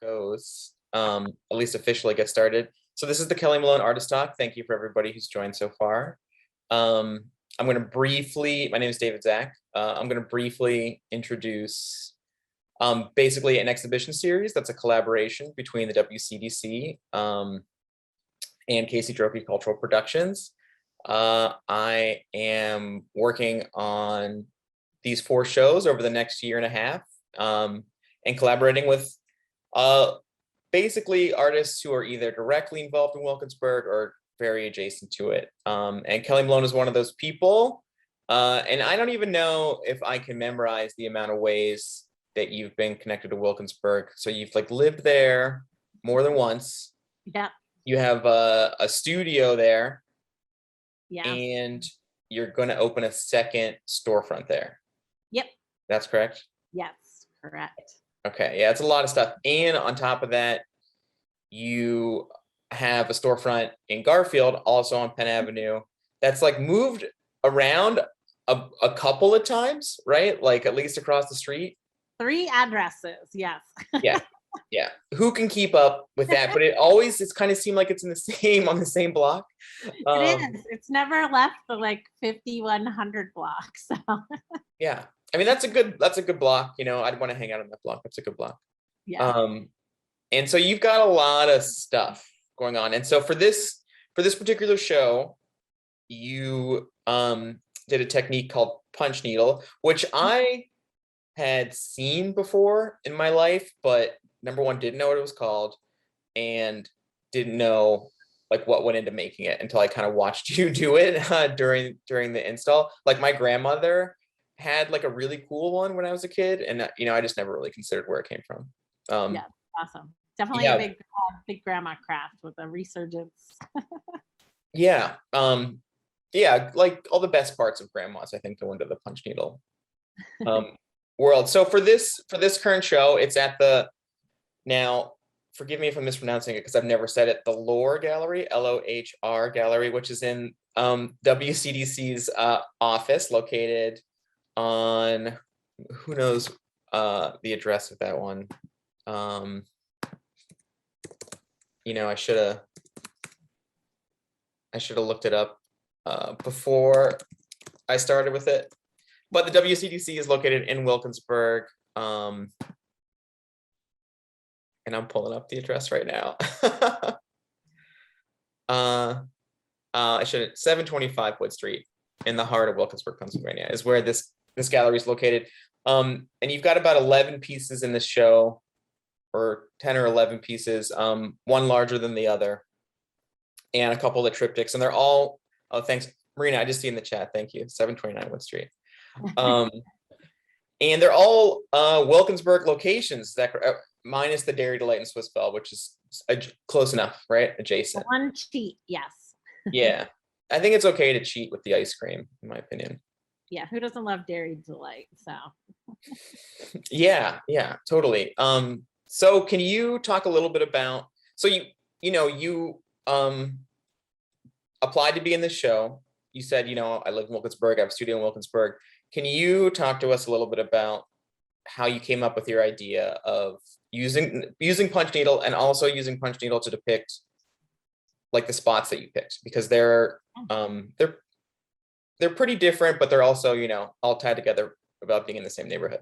goes, at least officially get started. So this is the Kelly Malone Artist Talk. Thank you for everybody who's joined so far. I'm going to briefly, my name is David Zach. I'm going to briefly introduce basically an exhibition series that's a collaboration between the WCDC and Casey Dropey Cultural Productions. I am working on these 4 shows over the next year and a half, and collaborating with basically artists who are either directly involved in Wilkinsburg or very adjacent to it. And Kelly Malone is one of those people. And I don't even know if I can memorize the amount of ways that you've been connected to Wilkinsburg. So you've like lived there more than once. Yeah. You have a studio there. Yeah. And you're going to open a second storefront there. Yep. That's correct? Yes, correct. Okay, yeah, it's a lot of stuff. And on top of that, you have a storefront in Garfield, also on Penn Avenue, that's like moved around a couple of times, right? Like at least across the street. 3 addresses, yes. Yeah, yeah. Who can keep up with that? But it's kind of seemed like it's on the same block. It is. It's never left the like 5100 block. So yeah. I mean, that's a good block. You know, I'd want to hang out on that block. That's a good block. Yeah. And so you've got a lot of stuff going on. And so for this particular show, you did a technique called punch needle, which I had seen before in my life, but number one, didn't know what it was called, and didn't know like what went into making it until I kind of watched you do it during the install. Like my grandmother had like a really cool one when I was a kid, and I just never really considered where it came from. Yeah, awesome. Definitely a big grandma craft with a resurgence. Yeah. Yeah, like all the best parts of grandmas, I think, go into the punch needle world. So for this current show, it's at now, forgive me if I'm mispronouncing it because I've never said it, the Lohr Gallery, Lohr Gallery, which is in WCDC's office, located on, who knows the address of that one. I should have looked it up before I started with it. But the WCDC is located in Wilkinsburg. And I'm pulling up the address right now. I should 725 Wood Street in the heart of Wilkinsburg, Pennsylvania is where this gallery is located. And you've got about 11 pieces in the show, or 10 or 11 pieces, one larger than the other, and a couple of the triptychs. And they're all, oh, thanks, Marina, I just see in the chat, thank you, 729 Wood Street. And they're all Wilkinsburg locations, that minus the Dairy Delight and Swiss Bell, which is close enough, right? Adjacent. One cheat, yes. Yeah, I think it's okay to cheat with the ice cream, in my opinion. Yeah, who doesn't love Dairy Delight? So. Yeah, totally. So can you talk a little bit about? So you applied to be in this show. You said, I live in Wilkinsburg. I have a studio in Wilkinsburg. Can you talk to us a little bit about how you came up with your idea of using punch needle, and also using punch needle to depict like the spots that you picked, because they're pretty different, but they're also, all tied together about being in the same neighborhood.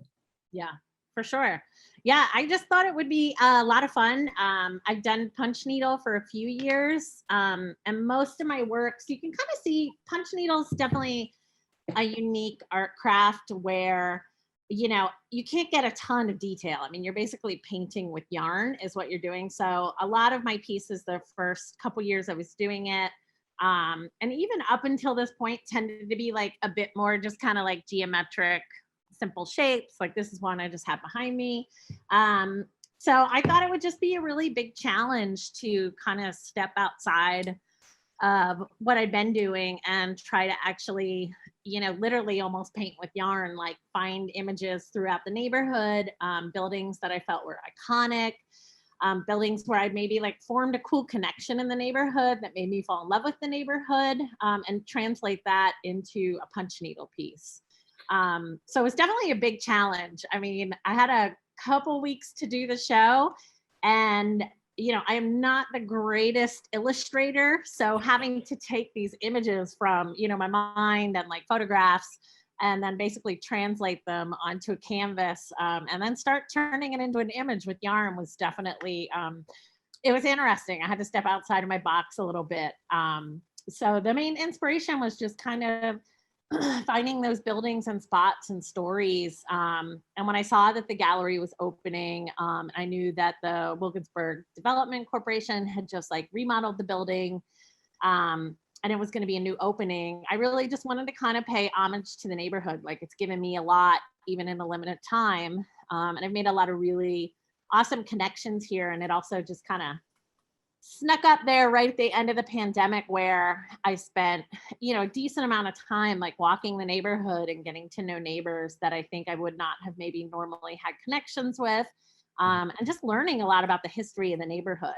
Yeah, for sure. Yeah, I just thought it would be a lot of fun. I've done punch needle for a few years, and most of my works, you can kind of see punch needles definitely a unique art craft where, you can't get a ton of detail. I mean, you're basically painting with yarn is what you're doing. So a lot of my pieces, the first couple years I was doing it, and even up until this point, tended to be like a bit more just kind of like geometric, simple shapes. Like this is one I just have behind me. So I thought it would just be a really big challenge to kind of step outside of what I'd been doing and try to actually, literally almost paint with yarn, like find images throughout the neighborhood, buildings that I felt were iconic, buildings where I maybe like formed a cool connection in the neighborhood that made me fall in love with the neighborhood, and translate that into a punch needle piece. So it was definitely a big challenge. I mean, I had a couple weeks to do the show, And, I am not the greatest illustrator. So having to take these images from, my mind and like photographs and then basically translate them onto a canvas and then start turning it into an image with yarn was definitely, it was interesting. I had to step outside of my box a little bit. So the main inspiration was just kind of finding those buildings and spots and stories. And when I saw that the gallery was opening, I knew that the Wilkinsburg Development Corporation had just like remodeled the building. And it was going to be a new opening. I really just wanted to kind of pay homage to the neighborhood. Like it's given me a lot, even in a limited time. And I've made a lot of really awesome connections here. And it also just kind of snuck up there right at the end of the pandemic where I spent, a decent amount of time like walking the neighborhood and getting to know neighbors that I think I would not have maybe normally had connections with, and just learning a lot about the history of the neighborhood.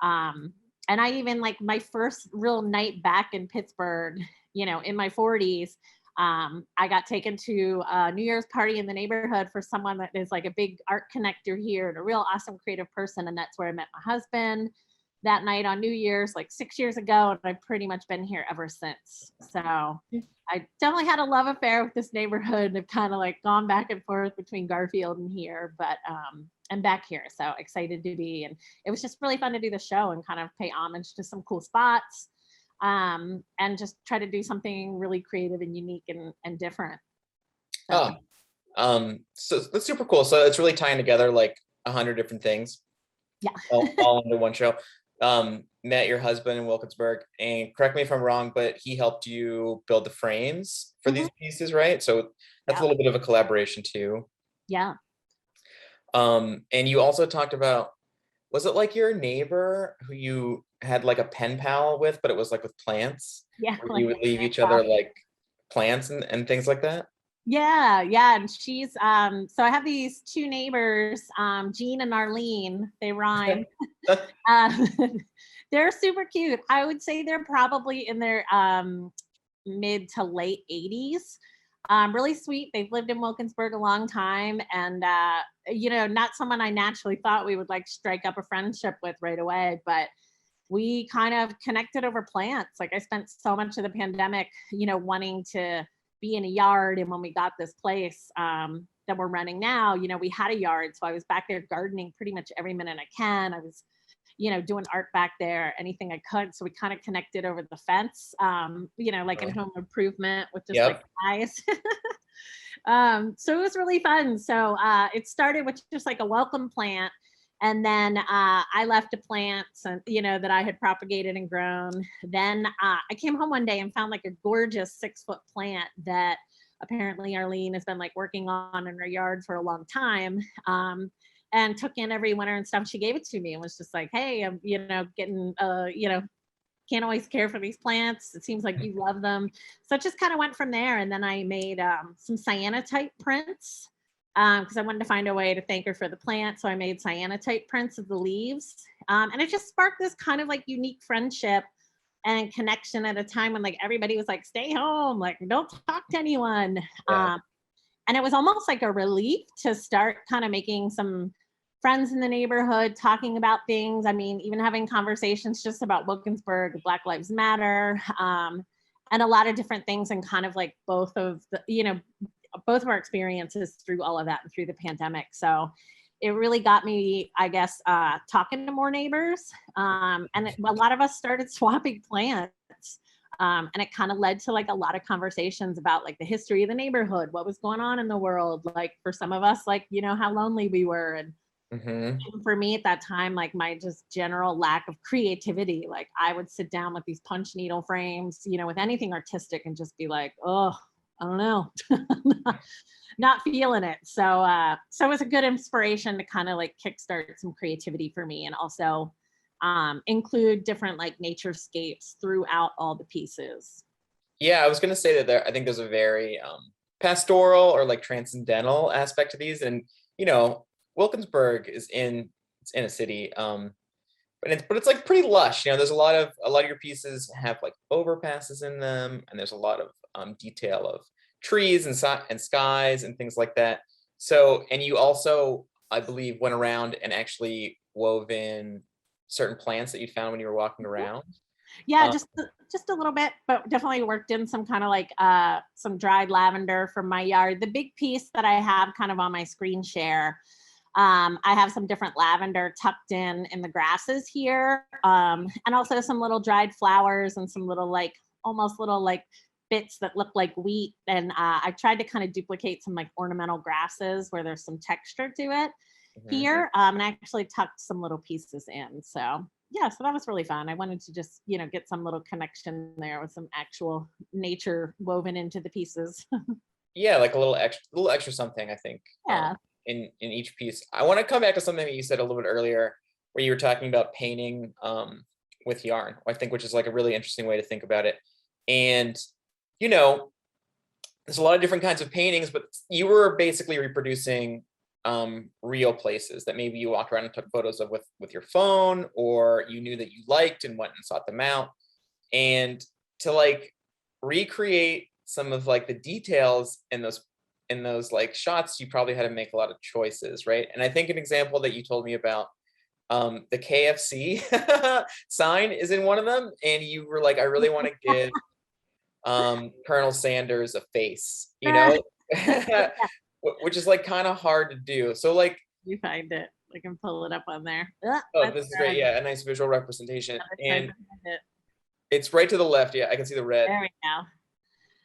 And I even like my first real night back in Pittsburgh, in my 40s, I got taken to a New Year's party in the neighborhood for someone that is like a big art connector here and a real awesome creative person. And that's where I met my husband that night on New Year's, like 6 years ago. And I've pretty much been here ever since. So I definitely had a love affair with this neighborhood and have kind of like gone back and forth between Garfield and here, but I'm back here. So excited to be. And it was just really fun to do the show and kind of pay homage to some cool spots and just try to do something really creative and unique and different. So. So that's super cool. So it's really tying together like 100 different things. Yeah. all into one show. Met your husband in Wilkinsburg, and correct me if I'm wrong, but he helped you build the frames for these pieces, right? So that's a little bit of a collaboration too. Yeah. And you also talked about, was it like your neighbor who you had like a pen pal with, but it was like with plants? Yeah. Where Like you would leave each other like plants and things like that? Yeah. And she's so I have these two neighbors, Jean and Arlene. They rhyme. They're super cute. I would say they're probably in their mid to late 80s. Really sweet. They've lived in Wilkinsburg a long time, and not someone I naturally thought we would like strike up a friendship with right away, but we kind of connected over plants. Like I spent so much of the pandemic, wanting to be in a yard, and when we got this place that we're running now, we had a yard, so I was back there gardening pretty much every minute I can. I was doing art back there, anything I could. So we kind of connected over the fence, like in home improvement with just like eyes. So it was really fun. So it started with just like a welcome plant. And then I left a plant, that I had propagated and grown. Then I came home one day and found like a gorgeous 6-foot plant that apparently Arlene has been like working on in her yard for a long time. And took in every winter and stuff. She gave it to me and was just like, hey, I'm, getting, can't always care for these plants. It seems like you love them. So it just kind of went from there. And then I made some cyanotype prints because I wanted to find a way to thank her for the plant. So I made cyanotype prints of the leaves. And it just sparked this kind of like unique friendship and connection at a time when like everybody was like, stay home, like don't talk to anyone. Yeah. And it was almost like a relief to start kind of making some friends in the neighborhood, talking about things. I mean, even having conversations just about Wilkinsburg, Black Lives Matter, and a lot of different things, and kind of like both of our experiences through all of that and through the pandemic. So it really got me, I guess, talking to more neighbors. And a lot of us started swapping plants. And it kind of led to like a lot of conversations about like the history of the neighborhood, what was going on in the world. Like for some of us, like, how lonely we were. And for me at that time, like my just general lack of creativity, like I would sit down with these punch needle frames, with anything artistic and just be like, oh, I don't know, not feeling it. So it was a good inspiration to kind of like kickstart some creativity for me, and also include different like naturescapes throughout all the pieces. Yeah, I was going to say that I think there's a very pastoral or like transcendental aspect to these, and Wilkinsburg is in a city, but it's like pretty lush. There's a lot of your pieces have like overpasses in them, and there's a lot of detail of trees and skies and things like that. So, and you also, I believe, went around and actually woven certain plants that you found when you were walking around? Yeah, Um, just a little bit, but definitely worked in some kind of like some dried lavender from my yard. The big piece that I have kind of on my screen share, I have some different lavender tucked in the grasses here, and also some little dried flowers and some little like almost little like bits that look like wheat. And I tried to kind of duplicate some like ornamental grasses where there's some texture to it mhm. here, and I actually tucked some little pieces in. So yeah, so that was really fun. I wanted to just, get some little connection there with some actual nature woven into the pieces. Yeah, like a little extra something, I think, Yeah. in each piece. I want to come back to something that you said a little bit earlier, where you were talking about painting with yarn, I think, which is like a really interesting way to think about it. And you know, there's a lot of different kinds of paintings, but you were basically reproducing real places that maybe you walked around and took photos of with your phone, or you knew that you liked and went and sought them out. And to like recreate some of like the details in those like shots, you probably had to make a lot of choices, right? And I think an example that you told me about, the KFC sign is in one of them, and you were like, I really want to give Colonel Sanders a face, which is like kind of hard to do. So like, You find it. I can pull it up on there. oh, That's this is great. good. Yeah, a nice visual representation. Let's try to And find it. it's right to the left. Yeah, I can see the red. There we go.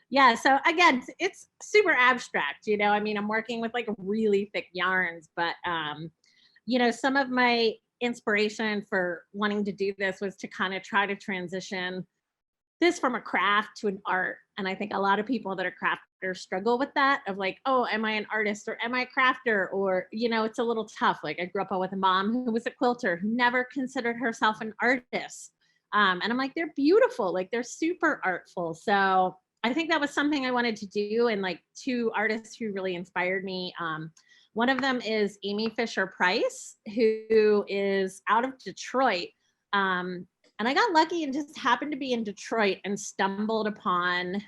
Yeah, so again, it's super abstract, I mean, I'm working with like really thick yarns, but some of my inspiration for wanting to do this was to kind of try to transition this from a craft to an art. And I think a lot of people that are crafters struggle with that of like, oh, am I an artist or am I a crafter? Or, it's a little tough. Like I grew up with a mom who was a quilter who never considered herself an artist. And I'm like, they're beautiful. Like they're super artful. So I think that was something I wanted to do. And like two artists who really inspired me. One of them is Amy Fisher Price, who is out of Detroit. And I got lucky and just happened to be in Detroit and stumbled upon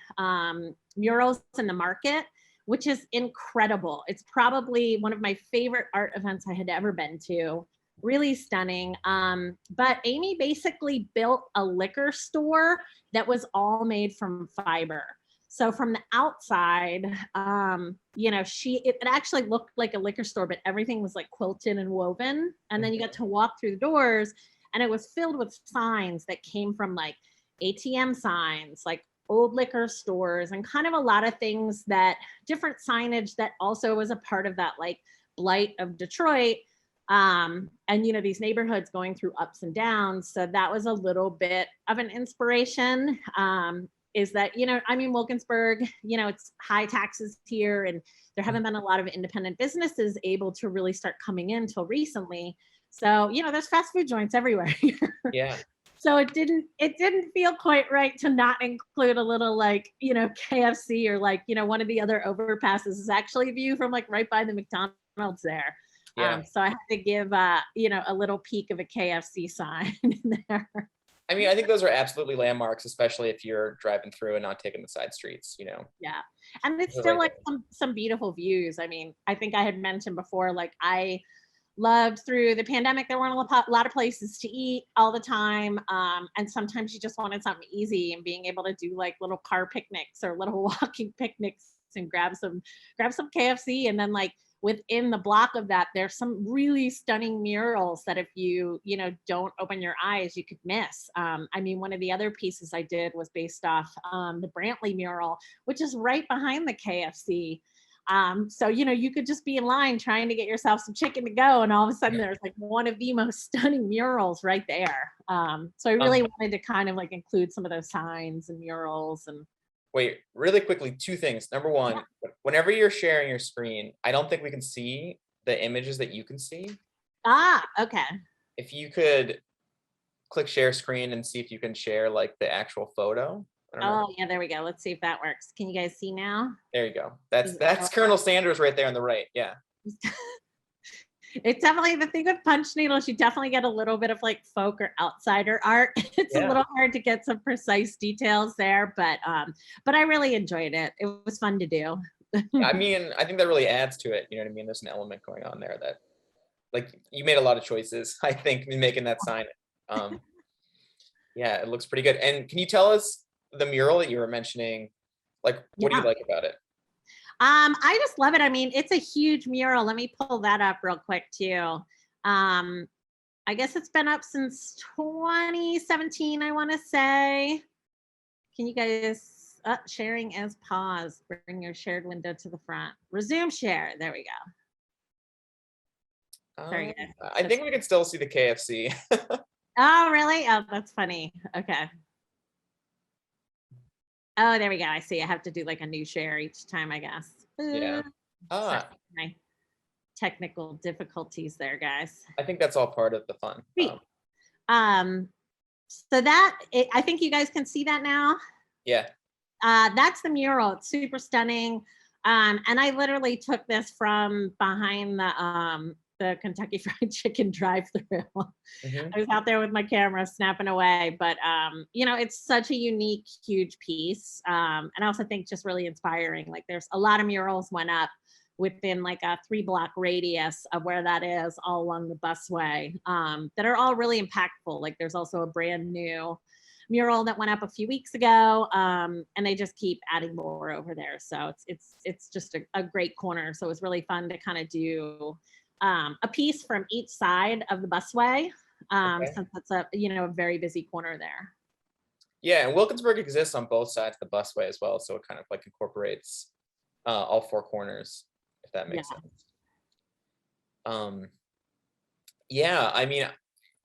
murals in the market, which is incredible. It's probably one of my favorite art events I had ever been to. Really stunning. But Amy basically built a liquor store that was all made from fiber. So from the outside, it actually looked like a liquor store, but everything was like quilted and woven. And then you got to walk through the doors, and it was filled with signs that came from like ATM signs, like old liquor stores, and kind of a lot of things that different signage that also was a part of that like blight of Detroit. And these neighborhoods going through ups and downs. So that was a little bit of an inspiration. Is that, Wilkinsburg, it's high taxes here, and there haven't been a lot of independent businesses able to really start coming in till recently. So, there's fast food joints everywhere here. Yeah. So it didn't feel quite right to not include a little like, KFC or like, one of the other overpasses is actually a view from like right by the McDonald's there. Yeah. So I had to give, a little peek of a KFC sign in there. I mean, I think those are absolutely landmarks, especially if you're driving through and not taking the side streets, Yeah. And it's They're still right like some beautiful views. I mean, I think I had mentioned before, like I loved through the pandemic, there weren't a lot of places to eat all the time. And sometimes you just wanted something easy, and being able to do like little car picnics or little walking picnics and grab some KFC. And then like within the block of that, there's some really stunning murals that if you don't open your eyes, you could miss. I mean, one of the other pieces I did was based off the Brantley Mural, which is right behind the KFC. So, you could just be in line trying to get yourself some chicken to go, and all of a sudden there's like one of the most stunning murals right there. So I really wanted to kind of like include some of those signs and murals. And Wait, really quickly, two things. Number one, whenever you're sharing your screen, I don't think we can see the images that you can see. Okay. If you could click share screen and see if you can share like the actual photo. I don't know. Oh yeah, there we go. Let's see if that works. Can you guys see now? There you go. That's Colonel Sanders right there on the right. Yeah. It's definitely the thing with punch needles. You definitely get a little bit of like folk or outsider art. It's a little hard to get some precise details there, but I really enjoyed it. It was fun to do. I mean, I think that really adds to it. You know what I mean? There's an element going on there that like you made a lot of choices, I think, in making that sign. Yeah, it looks pretty good. And can you tell us the mural that you were mentioning? Like, what do you Yeah. like about it? I just love it. I mean, it's a huge mural. Let me pull that up real quick too. Um, I guess it's been up since 2017, I want to say. Can you guys, sharing as pause, bring your shared window to the front. Resume share. There we go. There you go. I think we can still see the KFC. Oh, really? Oh, that's funny. Okay. Oh, there we go. I see. I have to do like a new share each time, I guess. Yeah. Sorry, Ah, my technical difficulties there, guys. I think that's all part of the fun. Sweet. So I think you guys can see that now. Yeah. That's the mural. It's super stunning. And I literally took this from behind the Kentucky Fried Chicken drive-through. Mhm. I was out there with my camera snapping away, but you know, it's such a unique, huge piece. And I also think just really inspiring. Like there's a lot of murals went up within like a 3-block radius of where that is, all along the busway, that are all really impactful. Like there's also a brand new mural that went up a few weeks ago, and they just keep adding more over there. So it's just a great corner. So it was really fun to kind of do a piece from each side of the busway, Okay. since it's a, you know, a very busy corner there. Yeah, and Wilkinsburg exists on both sides of the busway as well, so it kind of like incorporates all 4 corners, if that Yeah. makes sense. Um, yeah, I mean,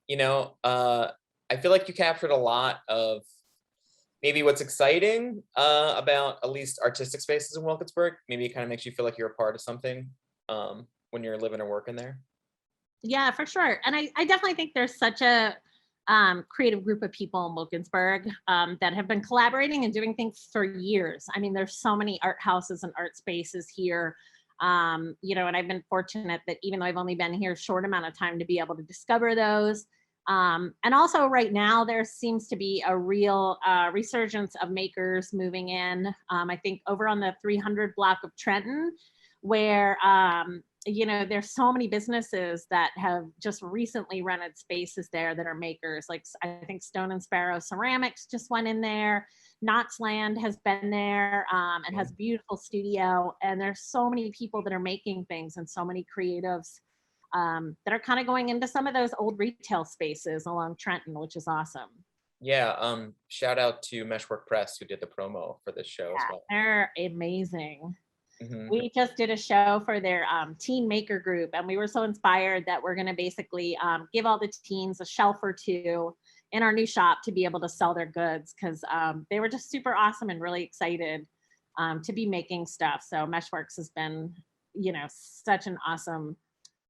you know, I feel like you captured a lot of maybe what's exciting about at least artistic spaces in Wilkinsburg. Maybe it kind of makes you feel like you're a part of something when you're living or working there. Yeah, for sure. And I definitely think there's such a creative group of people in Wilkinsburg that have been collaborating and doing things for years. I mean, there's so many art houses and art spaces here. You know, and I've been fortunate that even though I've only been here a short amount of time to be able to discover those. And also right now there seems to be a real resurgence of makers moving in. I think over on the 300 block of Trenton, where you know, there's so many businesses that have just recently rented spaces there that are makers. Like I think Stone and Sparrow Ceramics just went in there. Knott's Land has been there and has a beautiful studio. And there's so many people that are making things and so many creatives that are kind of going into some of those old retail spaces along Trenton, which is awesome. Yeah, shout out to Meshwork Press who did the promo for this show as well. They're amazing. Mhm. We just did a show for their teen maker group, and we were so inspired that we're going to basically give all the teens a shelf or two in our new shop to be able to sell their goods, because they were just super awesome and really excited to be making stuff. So Meshworks has been, you know, such an awesome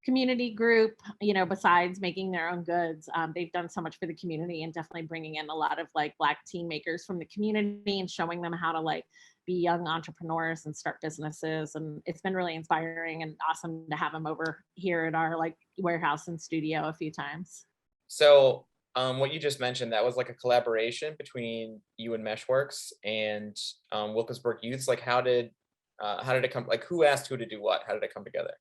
community group. You know, besides making their own goods, they've done so much for the community and definitely bringing in a lot of like Black teen makers from the community and showing them how to like be young entrepreneurs and start businesses. And it's been really inspiring and awesome to have them over here at our like warehouse and studio a few times. So what you just mentioned, that was like a collaboration between you and Meshworks and Wilkinsburg Youths. Like how did it come, like who asked who to do what? How did it come together?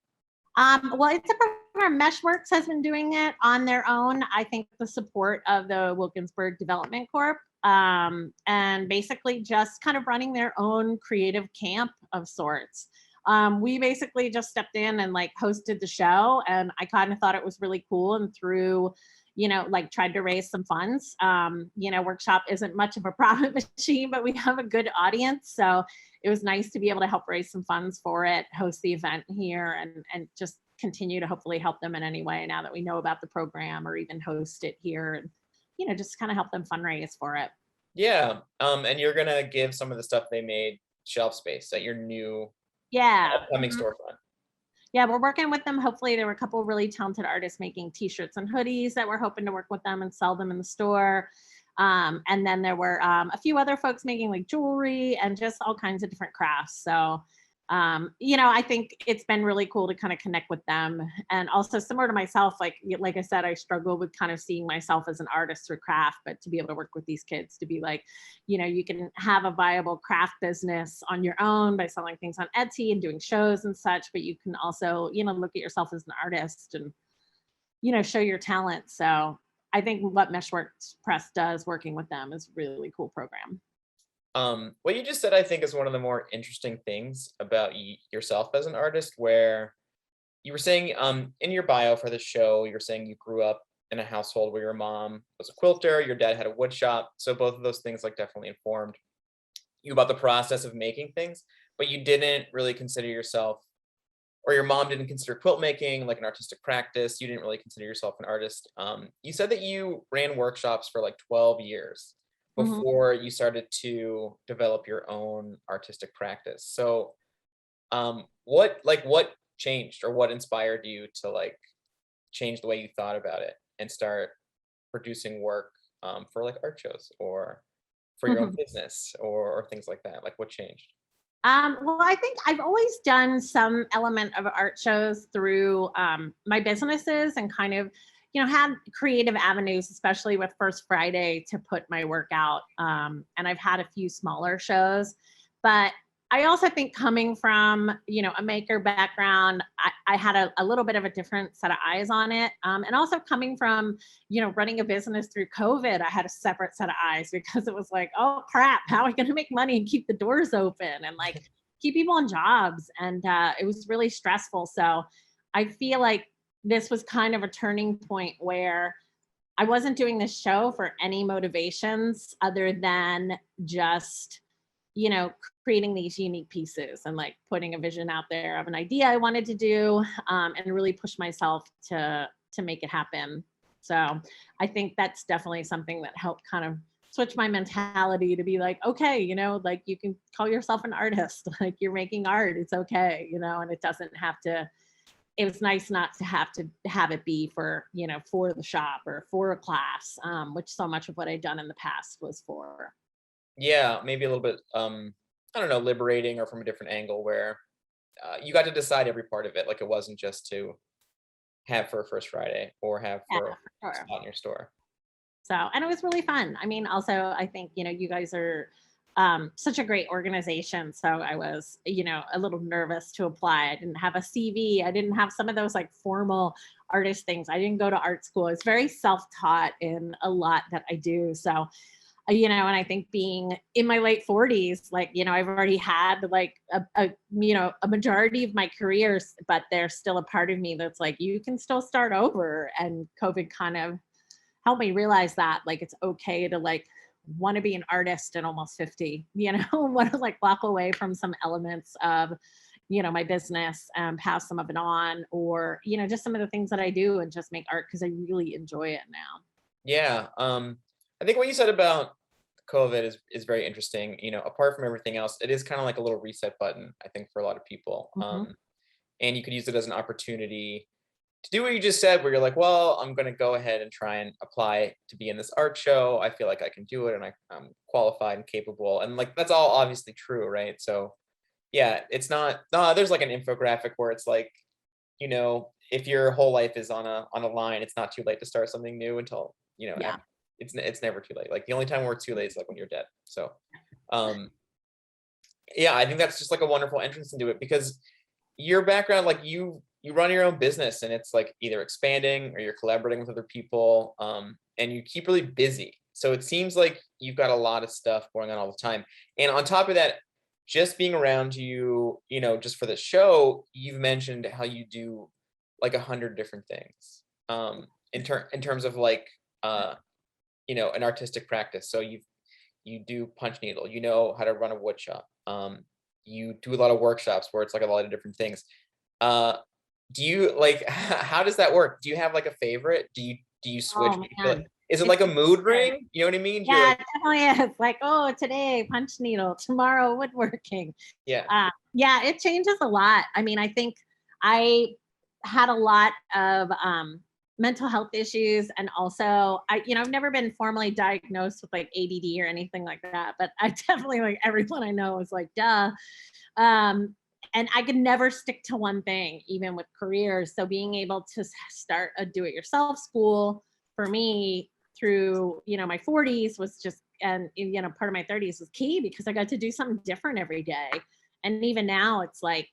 Well, it's a program. Meshworks has been doing it on their own. I think the support of the Wilkinsburg Development Corp, and basically just kind of running their own creative camp of sorts. We basically just stepped in and like hosted the show, and I kind of thought it was really cool. And through, you know, like tried to raise some funds. You know, Workshop isn't much of a profit machine, but we have a good audience. So it was nice to be able to help raise some funds for it, host the event here, and just continue to hopefully help them in any way now that we know about the program, or even host it here and, you know, just kind of help them fundraise for it. Yeah. And you're gonna give some of the stuff they made shelf space at your new Yeah. upcoming storefront. Yeah, we're working with them. Hopefully there were a couple of really talented artists making t-shirts and hoodies that we're hoping to work with them and sell them in the store. And then there were a few other folks making like jewelry and just all kinds of different crafts. So, you know, I think it's been really cool to kind of connect with them. And also similar to myself, like I said, I struggle with kind of seeing myself as an artist through craft, but to be able to work with these kids to be like, you know, you can have a viable craft business on your own by selling things on Etsy and doing shows and such, but you can also, you know, look at yourself as an artist and show your talent. So I think what Meshworks Press does working with them is a really cool program. What you just said, I think, is one of the more interesting things about yourself as an artist, where you were saying in your bio for the show, you're saying you grew up in a household where your mom was a quilter, your dad had a wood shop. So both of those things like definitely informed you about the process of making things, but you didn't really consider yourself, or your mom didn't consider quilt making like an artistic practice. You didn't really consider yourself an artist. You said that you ran workshops for like 12 years Mhm. before you started to develop your own artistic practice. So what changed, or what inspired you to like change the way you thought about it and start producing work for like art shows or for your own business, or things like that? Like what changed? Well, I think I've always done some element of art shows through my businesses, and kind of, had creative avenues, especially with First Friday, to put my work out. And I've had a few smaller shows, but I also think coming from, a maker background, I had a little bit of a different set of eyes on it. And also coming from, running a business through COVID, I had a separate set of eyes, because it was like, oh crap, how are we going to make money and keep the doors open and like keep people on jobs? And it was really stressful. So I feel like this was kind of a turning point where I wasn't doing this show for any motivations other than just, creating these unique pieces and like putting a vision out there of an idea I wanted to do, and really push myself to make it happen. So I think that's definitely something that helped kind of switch my mentality to be like, okay, like you can call yourself an artist, like you're making art, it's okay, and it doesn't have to. It was nice not to have it be for, for the shop or for a class, which so much of what I'd done in the past was for. Yeah, maybe a little bit I don't know, liberating, or from a different angle where you got to decide every part of it. Like it wasn't just to have for a First Friday or have Yeah, for a for sure. spot in your store. So, and it was really fun. I mean, also, I think, you guys are such a great organization. So I was, a little nervous to apply. I didn't have a CV. I didn't have some of those like formal artist things. I didn't go to art school. It's very self-taught in a lot that I do. So, and I think being in my late 40s, like, I've already had like a majority of my careers, but there's still a part of me that's like, you can still start over. And COVID kind of helped me realize that like it's okay to like want to be an artist at almost 50, want to like walk away from some elements of, my business and pass some of it on, or, just some of the things that I do and just make art because I really enjoy it now. Yeah. I think what you said about COVID is very interesting. Apart from everything else, it is kind of like a little reset button, I think, for a lot of people. Mhm. And you could use it as an opportunity to do what you just said, where you're like, well, I'm going to go ahead and try and apply to be in this art show. I feel like I can do it, and I'm qualified and capable. And like, that's all obviously true, right? So yeah, it's not, there's like an infographic where it's like, if your whole life is on a line, it's not too late to start something new until, Yeah. it's never too late. Like the only time where it's too late is like when you're dead. So, um, yeah, I think that's just like a wonderful entrance into it, because your background, like you run your own business, and it's like either expanding or you're collaborating with other people, and you keep really busy. So it seems like you've got a lot of stuff going on all the time. And on top of that, just being around you, just for the show, you've mentioned how you do like 100 different things, in terms of like, an artistic practice. So you do punch needle, you know how to run a wood shop. You do a lot of workshops where it's like a lot of different things. Uh, do you like, how does that work? Do you have like a favorite? Do you switch? Oh man. Is it It's like a a mood mixture. ring? You know what I mean? Do you Yeah, like, it definitely is. Like, oh, today punch needle, tomorrow woodworking. yeah. Yeah, it changes a lot. I mean, I think I had a lot of mental health issues, and also I've never been formally diagnosed with like ADD or anything like that, but I definitely, like everyone I know is like, duh. Um, and I could never stick to one thing, even with careers. So being able to start a do-it-yourself school for me through my 40s was just, and part of my 30s was key, because I got to do something different every day. And even now it's like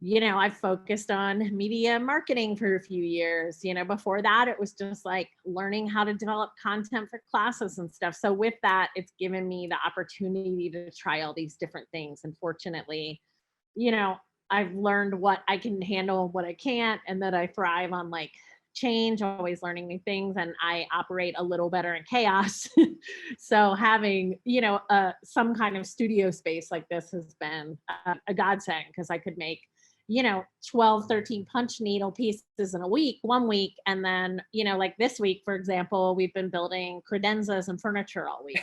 I've focused on media marketing for a few years. Before that, it was just like learning how to develop content for classes and stuff. So with that, it's given me the opportunity to try all these different things. And fortunately, I've learned what I can handle, what I can't, and that I thrive on like change, always learning new things, and I operate a little better in chaos. So having, some kind of studio space like this has been a godsend, because I could make 12, 13 punch needle pieces in a week, 1 week. And then, like this week, for example, we've been building credenzas and furniture all week.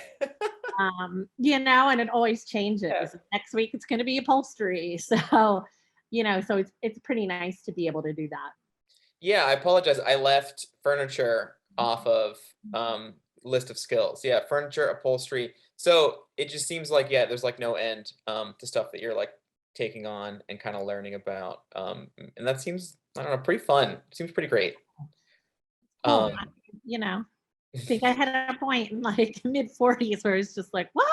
And it always changes. Yeah. Next week, it's going to be upholstery. So, so it's pretty nice to be able to do that. Yeah, I apologize. I left furniture off of list of skills. Yeah, furniture, upholstery. So it just seems like, yeah, there's like no end to stuff that you're like taking on and kind of learning about. And that seems, I don't know, pretty fun. Seems pretty great. Cool. Um, I think I had a point in like mid 40s where it's just like, well,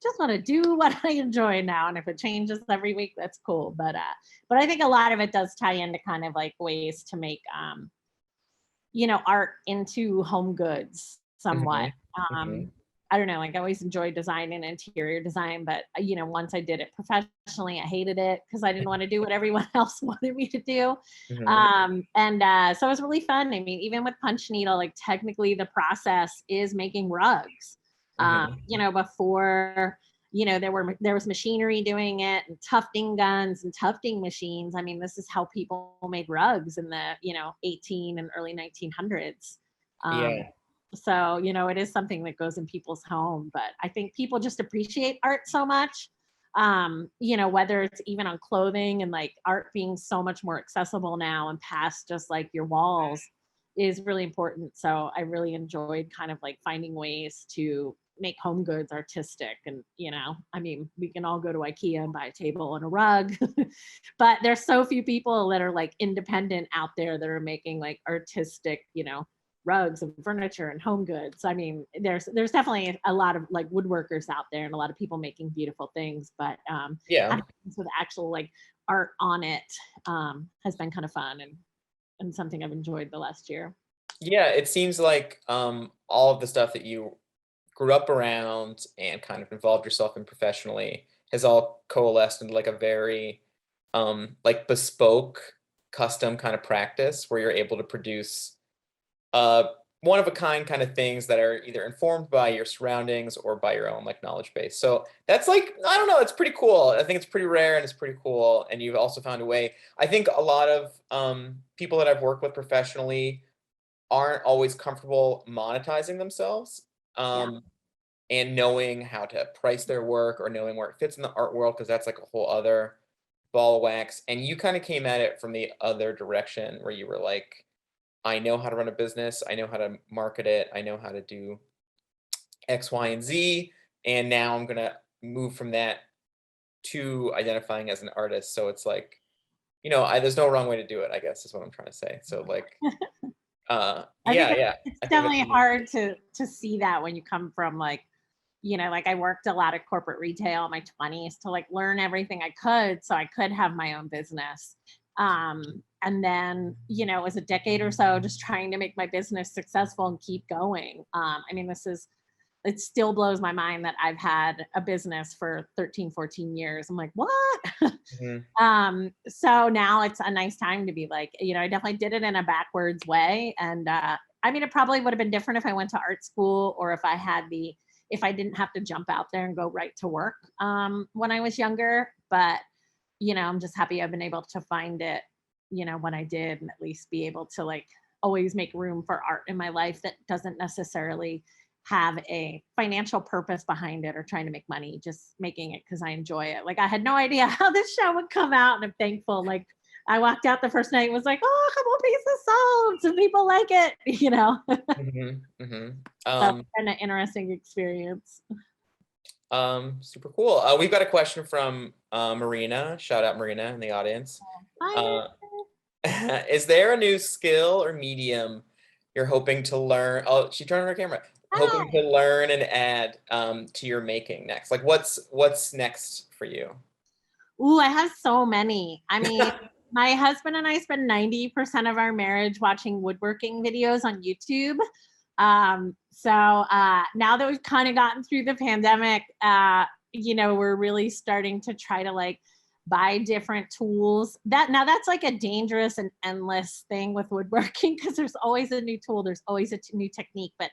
just want to do what I enjoy now. And if it changes every week, that's cool. But I think a lot of it does tie into kind of like ways to make, art into home goods somewhat. mhm. I don't know, like I always enjoyed design and interior design, but once I did it professionally, I hated it because I didn't want to do what everyone else wanted me to do. Mhm. So it was really fun. I mean, even with punch needle, like technically the process is making rugs. Mhm. Before, there was machinery doing it, and tufting guns and tufting machines. I mean, this is how people made rugs in the 18 and early 1900s. Yeah. So, it is something that goes in people's home, but I think people just appreciate art so much. Whether it's even on clothing, and like art being so much more accessible now and past just like your walls is really important. So I really enjoyed kind of like finding ways to make home goods artistic. And, I mean, we can all go to IKEA and buy a table and a rug, but there's so few people that are like independent out there that are making like artistic, rugs and furniture and home goods. I mean, there's definitely a lot of like woodworkers out there and a lot of people making beautiful things, but Yeah. having things with actual like art on it has been kind of fun, and something I've enjoyed the last year. Yeah, it seems like all of the stuff that you grew up around and kind of involved yourself in professionally has all coalesced into like a very like bespoke, custom kind of practice where you're able to produce uh one of a kind kind of things that are either informed by your surroundings or by your own like knowledge base. So that's like, I don't know, it's pretty cool. I think it's pretty rare and it's pretty cool. And you've also found a way. I think a lot of people that I've worked with professionally aren't always comfortable monetizing themselves, Yeah. and knowing how to price their work or knowing where it fits in the art world, because that's like a whole other ball of wax. And you kind of came at it from the other direction where you were like, I know how to run a business, I know how to market it, I know how to do X, Y, and Z. And now I'm gonna move from that to identifying as an artist. So it's like, there's no wrong way to do it, I guess is what I'm trying to say. So like, I think yeah, yeah. it's I think that's definitely hard to see that when you come from like, like I worked a lot of corporate retail in my 20s to like learn everything I could so I could have my own business. And then, it was a decade or so just trying to make my business successful and keep going. I mean, it still blows my mind that I've had a business for 13, 14 years. I'm like, what? Mhm. So now it's a nice time to be like, I definitely did it in a backwards way. And I mean, it probably would have been different if I went to art school, or if I didn't have to jump out there and go right to work when I was younger. But, I'm just happy I've been able to find it, when I did, and at least be able to like always make room for art in my life that doesn't necessarily have a financial purpose behind it or trying to make money, just making it because I enjoy it. Like I had no idea how this show would come out, and I'm thankful. Like I walked out the first night and was like, oh, a couple of pieces sold. Some people like it, Mhm. Mhm. That's kind of interesting experience. Super cool. We've got a question from Marina. Shout out Marina in the audience. Hi, Uh, is there a new skill or medium you're hoping to learn? Oh, she turned on her camera. Hoping hi. to learn and add to your making next. Like, what's next for you? Ooh, I have so many. I mean, my husband and I spend 90% of our marriage watching woodworking videos on YouTube. Now that we've kind of gotten through the pandemic, we're really starting to try to like buy different tools. That's like a dangerous and endless thing with woodworking because there's always a new tool, there's always a new technique. But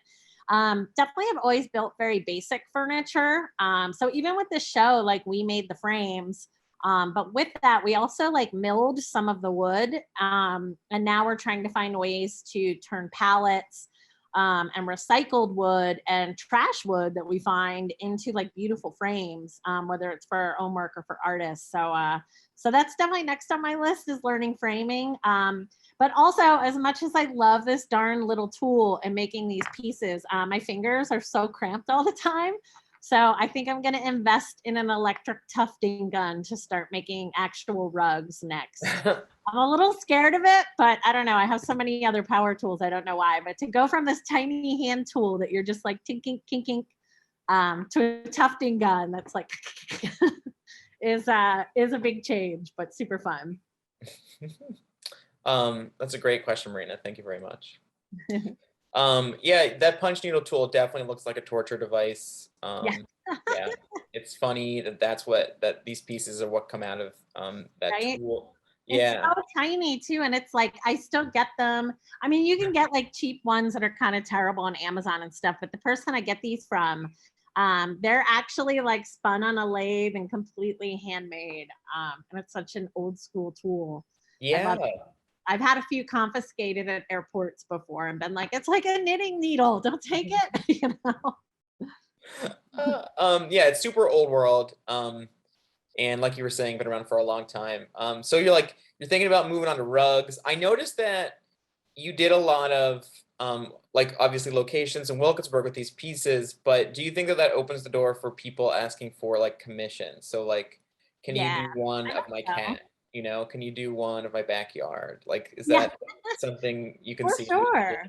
definitely have always built very basic furniture. So even with the show, like we made the frames. But with that, we also like milled some of the wood. And now we're trying to find ways to turn pallets and recycled wood and trash wood that we find into like beautiful frames, whether it's for our own work or for artists. So that's definitely next on my list is learning framing. But also, as much as I love this darn little tool and making these pieces, my fingers are so cramped all the time. So I think I'm going to invest in an electric tufting gun to start making actual rugs next. I'm a little scared of it, but I don't know. I have so many other power tools. I don't know why, but to go from this tiny hand tool that you're just like tinking, kinking, to a tufting gun that's like is a big change, but super fun. That's a great question, Marina. Thank you very much. Yeah, that punch needle tool definitely looks like a torture device. Yeah, it's funny that these pieces are what come out of that right? tool. It's Yeah. so tiny too, and it's like I still get them. I mean, you can get like cheap ones that are kind of terrible on Amazon and stuff, but the person I get these from, they're actually like spun on a lathe and completely handmade. And it's such an old school tool. Yeah. I've had a few confiscated at airports before and been like, it's like a knitting needle. Don't take it. You know? Yeah, it's super old world. And like you were saying, been around for a long time. So you're thinking about moving on to rugs. I noticed that you did a lot of like obviously locations in Wilkinsburg with these pieces, but do you think that opens the door for people asking for like commissions? So like, can you Yeah, do one I of hope my so. cat? Can you do one of my backyard? Like, is Yeah, that something you can for see? sure.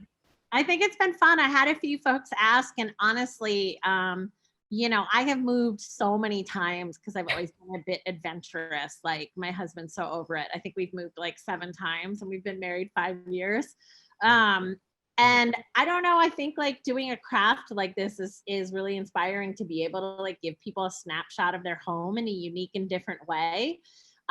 I think it's been fun. I had a few folks ask, and honestly, I have moved so many times because I've always been a bit adventurous. Like my husband's so over it. I think we've moved like 7 times and we've been married 5 years. And I don't know, I think like doing a craft like this is really inspiring to be able to like give people a snapshot of their home in a unique and different way.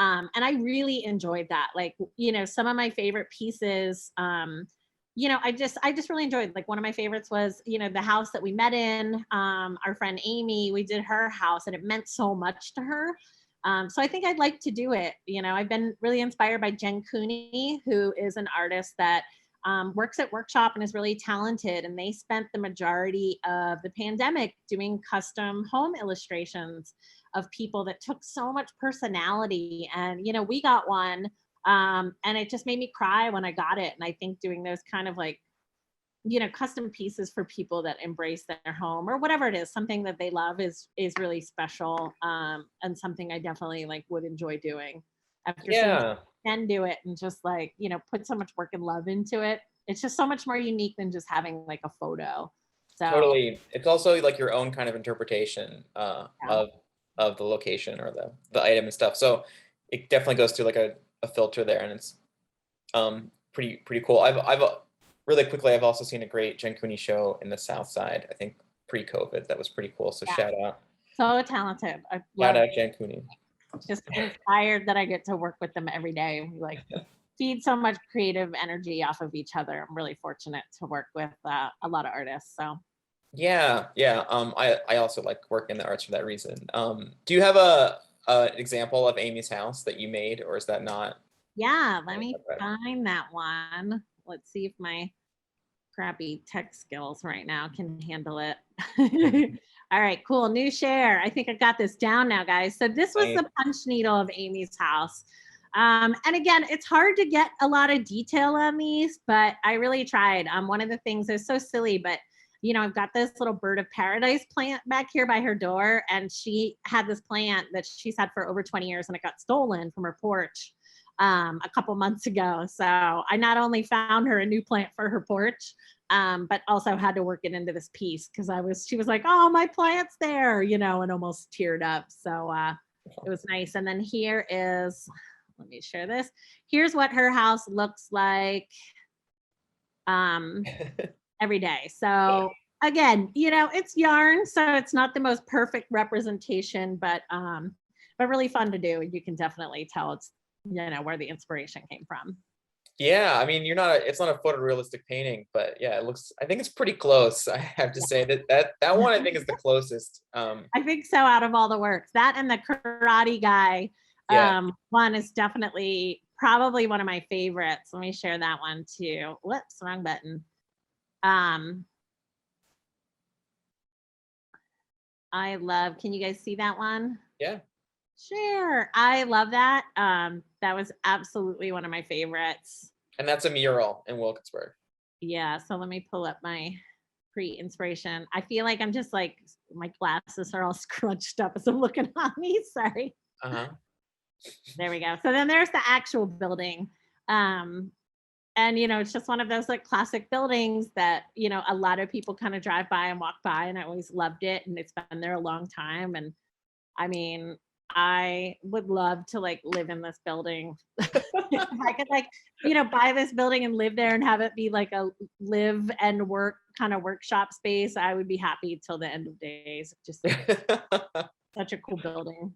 And I really enjoyed that. Like, some of my favorite pieces, I just really enjoyed, like one of my favorites was, the house that we met in, our friend Amy, we did her house and it meant so much to her. So I think I'd like to do it. I've been really inspired by Jen Cooney, who is an artist that works at Workshop and is really talented. And they spent the majority of the pandemic doing custom home illustrations of people that took so much personality. And, we got one. And it just made me cry when I got it. And I think doing those kind of like, custom pieces for people that embrace their home or whatever it is, something that they love is really special. And something I definitely like would enjoy doing after seeing men do it and just like, put so much work and love into it. It's just so much more unique than just having like a photo. So Totally. It's also like your own kind of interpretation yeah. of the location or the item and stuff. So it definitely goes through like a filter there, and it's pretty cool. I've really quickly, I've also seen a great Jen Cooney show in the South Side, I think pre-COVID. That was pretty cool. So Yeah. shout out. So talented. I Shout love out Jen Cooney. just inspired that I get to work with them every day. We like feed so much creative energy off of each other. I'm really fortunate to work with a lot of artists. So Yeah. I also like working in the arts for that reason. Do you have a example of Amy's house that you made, or is that not? yeah, let me find that one. Let's see if my crappy tech skills right now can handle it. All right, cool. New share. I think I got this down now, guys. So this was the punch needle of Amy's house. And again, it's hard to get a lot of detail on these, but I really tried. One of the things is so silly, but I've got this little bird of paradise plant back here by her door, and she had this plant that she's had for over 20 years, and it got stolen from her porch a couple months ago. So I not only found her a new plant for her porch, but also had to work it into this piece because she was like, oh, my plant's there, and almost teared up. So it was nice. And then here is, let me share this. Here's what her house looks like every day. So again, it's yarn, so it's not the most perfect representation, but really fun to do. You can definitely tell it's, where the inspiration came from. Yeah, I mean, it's not a photorealistic painting, but yeah, I think it's pretty close. I have to say that one I think is the closest. I think so, out of all the works. That and the karate guy Yeah. one is definitely probably one of my favorites. Let me share that one too. Whoops, wrong button. I love, can you guys see that one? Yeah. Sure. I love that. That was absolutely one of my favorites. And that's a mural in Wilkinsburg. Yeah. So let me pull up my pre-inspiration. I feel like I'm just like, my glasses are all scrunched up as I'm looking on me. Sorry. Uh-huh. There we go. So then there's the actual building. And it's just one of those like classic buildings that, a lot of people kind of drive by and walk by, and I always loved it. And it's been there a long time. And I mean, I would love to like live in this building. If I could like, buy this building and live there and have it be like a live and work kind of workshop space, I would be happy till the end of days. Just such a cool building.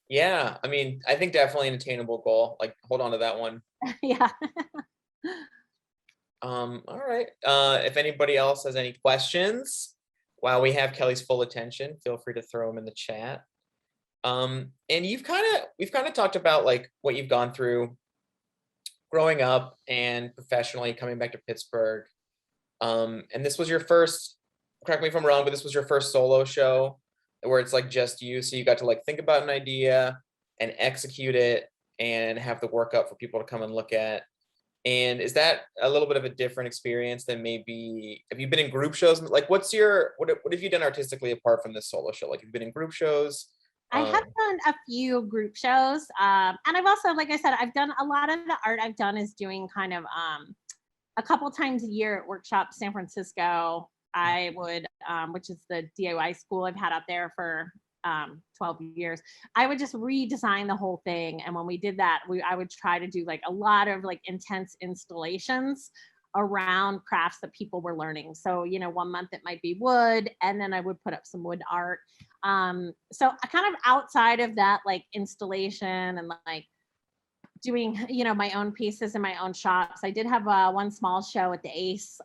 Yeah, I mean, I think definitely an attainable goal. Like, hold on to that one. Yeah. All right. If anybody else has any questions, while we have Kelly's full attention, feel free to throw them in the chat. And we've kind of talked about like what you've gone through growing up and professionally coming back to Pittsburgh. And this was your first, correct me if I'm wrong, but this was your first solo show where it's like just you. So you got to like think about an idea and execute it and have the work up for people to come and look at. And is that a little bit of a different experience than maybe, have you been in group shows? Like what have you done artistically apart from this solo show? Like you've been in group shows? I have done a few group shows. And I've also, like I said, I've done a lot of the art I've done is doing kind of a couple times a year at Workshop San Francisco. I would, which is the DIY school I've had out there for 12 years. I would just redesign the whole thing. And when we did that, I would try to do like a lot of like intense installations around crafts that people were learning. So, 1 month it might be wood, and then I would put up some wood art. So I kind of outside of that, like installation and like doing, my own pieces in my own shops. I did have one small show at the Ace,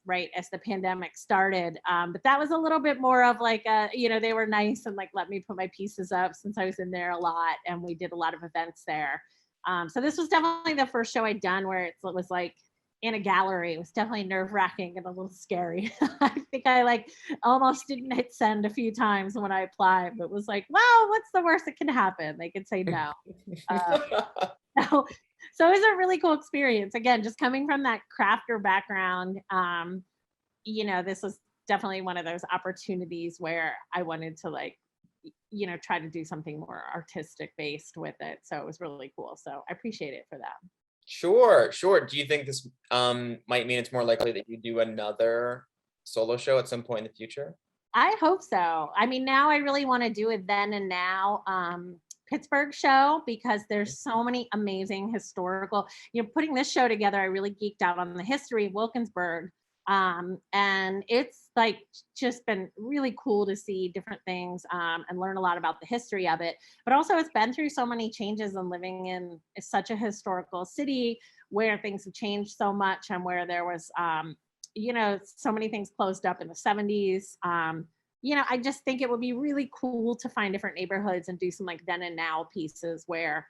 right as the pandemic started. But that was a little bit more of like, they were nice and like, let me put my pieces up since I was in there a lot, and we did a lot of events there. So this was definitely the first show I'd done where it was like in a gallery. It was definitely nerve-wracking and a little scary. I think I like almost didn't hit send a few times when I applied, but was like, wow, what's the worst that can happen? They could say no. So it was a really cool experience. Again, just coming from that crafter background, this was definitely one of those opportunities where I wanted to like, try to do something more artistic based with it. So it was really cool. So I appreciate it for that. Sure. Do you think this might mean it's more likely that you do another solo show at some point in the future? I hope so. I mean, now I really want to do a then and now Pittsburgh show, because there's so many amazing historical, putting this show together, I really geeked out on the history of Wilkinsburg. And it's like just been really cool to see different things and learn a lot about the history of it. But also it's been through so many changes, and living in such a historical city where things have changed so much, and where there was, so many things closed up in the 70s. I just think it would be really cool to find different neighborhoods and do some like then and now pieces where,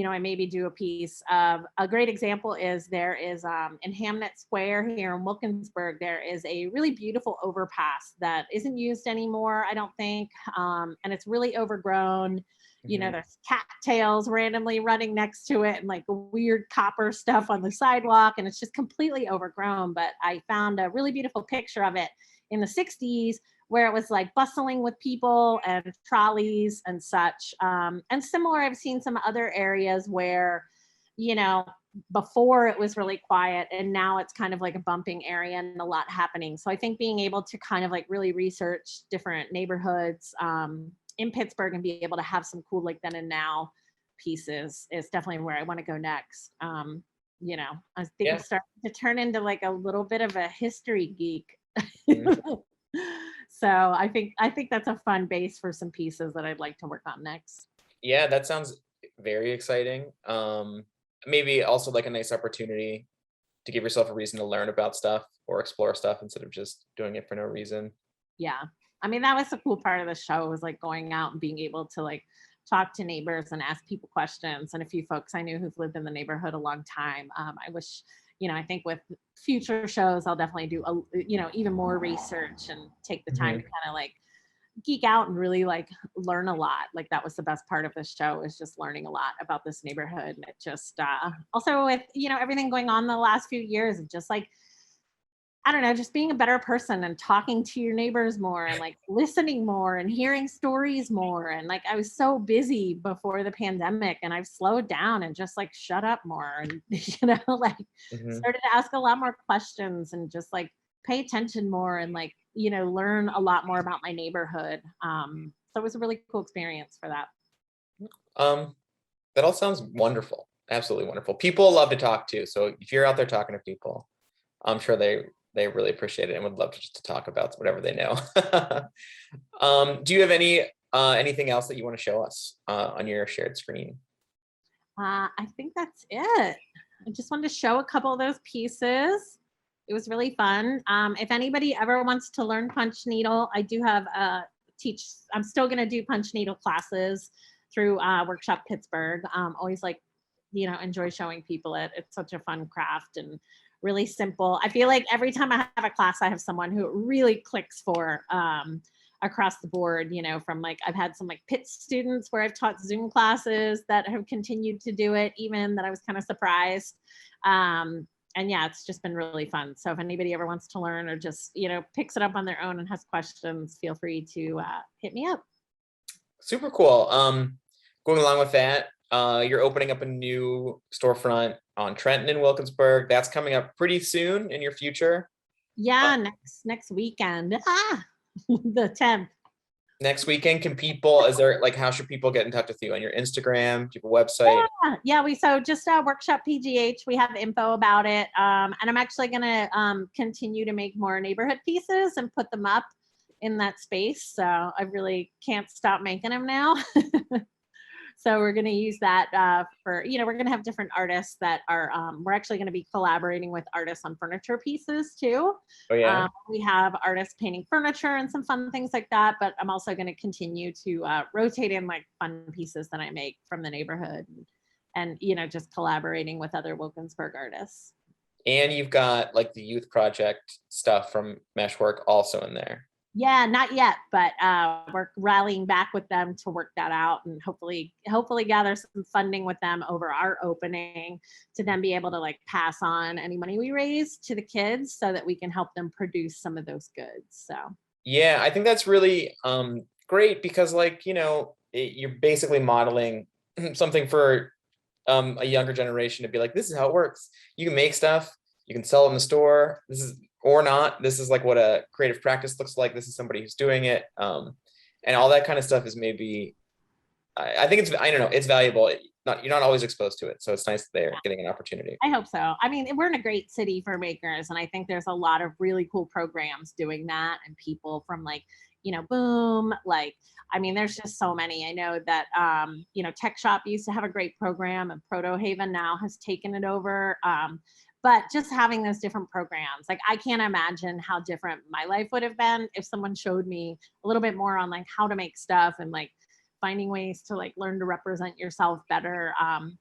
I maybe do a piece of, a great example is there is in Hamnet Square here in Wilkinsburg, there is a really beautiful overpass that isn't used anymore, I don't think. And it's really overgrown. There's cattails randomly running next to it and like weird copper stuff on the sidewalk, and it's just completely overgrown. But I found a really beautiful picture of it in the 60s where it was like bustling with people and trolleys and such. And similar, I've seen some other areas where, before it was really quiet, and now it's kind of like a bumping area and a lot happening. So I think being able to kind of like really research different neighborhoods, in Pittsburgh and be able to have some cool like then and now pieces is definitely where I want to go next. You know, I think I'm Yeah. starting to turn into like a little bit of a history geek. Mhm. So I think that's a fun base for some pieces that I'd like to work on next. Yeah, that sounds very exciting. Maybe also like a nice opportunity to give yourself a reason to learn about stuff or explore stuff instead of just doing it for no reason. Yeah. I mean, that was the cool part of the show was like going out and being able to like talk to neighbors and ask people questions. And a few folks I knew who've lived in the neighborhood a long time. I wish, I think with future shows, I'll definitely do, even more research and take the time to Mhm. kind of like geek out and really like learn a lot. Like that was the best part of the show is just learning a lot about this neighborhood. And it just, also with, everything going on the last few years of just like, I don't know, just being a better person and talking to your neighbors more and like listening more and hearing stories more. And like I was so busy before the pandemic and I've slowed down and just like shut up more and, like Mhm. started to ask a lot more questions and just like pay attention more and like, learn a lot more about my neighborhood. So it was a really cool experience for that. Um, that all sounds wonderful. Absolutely wonderful. People love to talk to. So if you're out there talking to people, I'm sure they really appreciate it and would love to just to talk about whatever they know. Do you have anything else that you want to show us on your shared screen? I think that's it. I just wanted to show a couple of those pieces. It was really fun. If anybody ever wants to learn punch needle, I do have I'm still going to do punch needle classes through Workshop Pittsburgh. Always like, enjoy showing people it. It's such a fun craft and really simple. I feel like every time I have a class, I have someone who it really clicks for. Across the board, from like I've had some like Pitt students where I've taught Zoom classes that have continued to do it, even that I was kind of surprised. And yeah, it's just been really fun. So if anybody ever wants to learn or just, picks it up on their own and has questions, feel free to hit me up. Super cool. Going along with that, you're opening up a new storefront on Trenton and Wilkinsburg. That's coming up pretty soon in your future. Yeah, next weekend. The 10th. Next weekend, is there like, how should people get in touch with you? On your Instagram, do you have a website? Yeah, we so just Workshop PGH. We have info about it, and I'm actually gonna continue to make more neighborhood pieces and put them up in that space. So I really can't stop making them now. So we're going to use that for, we're going to have different artists that are, we're actually going to be collaborating with artists on furniture pieces too. Oh yeah. We have artists painting furniture and some fun things like that, but I'm also going to continue to rotate in like fun pieces that I make from the neighborhood and, just collaborating with other Wilkinsburg artists. And you've got like the youth project stuff from Meshwork also in there. Yeah, not yet, but we're rallying back with them to work that out and hopefully gather some funding with them over our opening to then be able to like pass on any money we raise to the kids so that we can help them produce some of those goods. So Yeah, I think that's really great because like, you're basically modeling something for a younger generation to be like, this is how it works. You can make stuff, you can sell it in the store. This is or not. This is like what a creative practice looks like. This is somebody who's doing it. And all that kind of stuff is maybe, I think it's, I don't know, it's valuable. You're not always exposed to it. So it's nice that they're getting an opportunity. I hope so. I mean, we're in a great city for makers, and I think there's a lot of really cool programs doing that, and people from like, Boom, like, I mean, there's just so many. I know that, Tech Shop used to have a great program, and Proto Haven now has taken it over. But just having those different programs, like I can't imagine how different my life would have been if someone showed me a little bit more on like how to make stuff and like finding ways to like learn to represent yourself better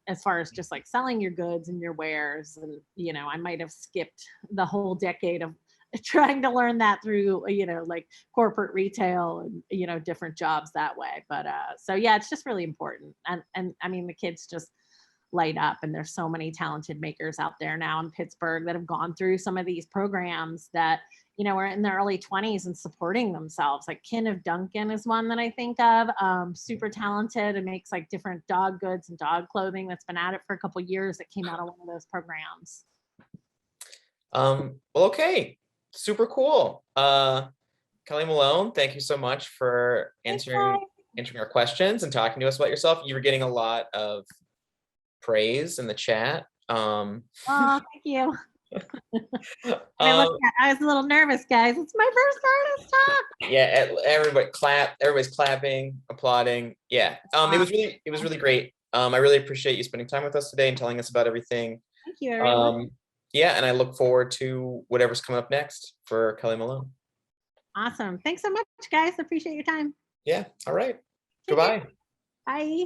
as far as just like selling your goods and your wares. And, I might have skipped the whole decade of trying to learn that through, like corporate retail and, different jobs that way. But so yeah, it's just really important. And I mean, the kids just light up, and there's so many talented makers out there now in Pittsburgh that have gone through some of these programs that are in their early 20s and supporting themselves. Like Kin of Duncan is one that I think of, super talented and makes like different dog goods and dog clothing that's been at it for a couple of years that came out of one of those programs. Well, okay, super cool. Kelly Malone, thank you so much for answering answering our questions and talking to us about yourself. You were getting a lot of praise in the chat. Oh, thank you. Um, I was a little nervous, guys. It's my first artist talk. yeah, everybody clap. Everybody's clapping, applauding. Yeah, it was really great. I really appreciate you spending time with us today and telling us about everything. Thank you, everyone. Yeah, and I look forward to whatever's coming up next for Kelly Malone. Awesome. Thanks so much, guys. Appreciate your time. Yeah. All right. Take care. Goodbye. Bye.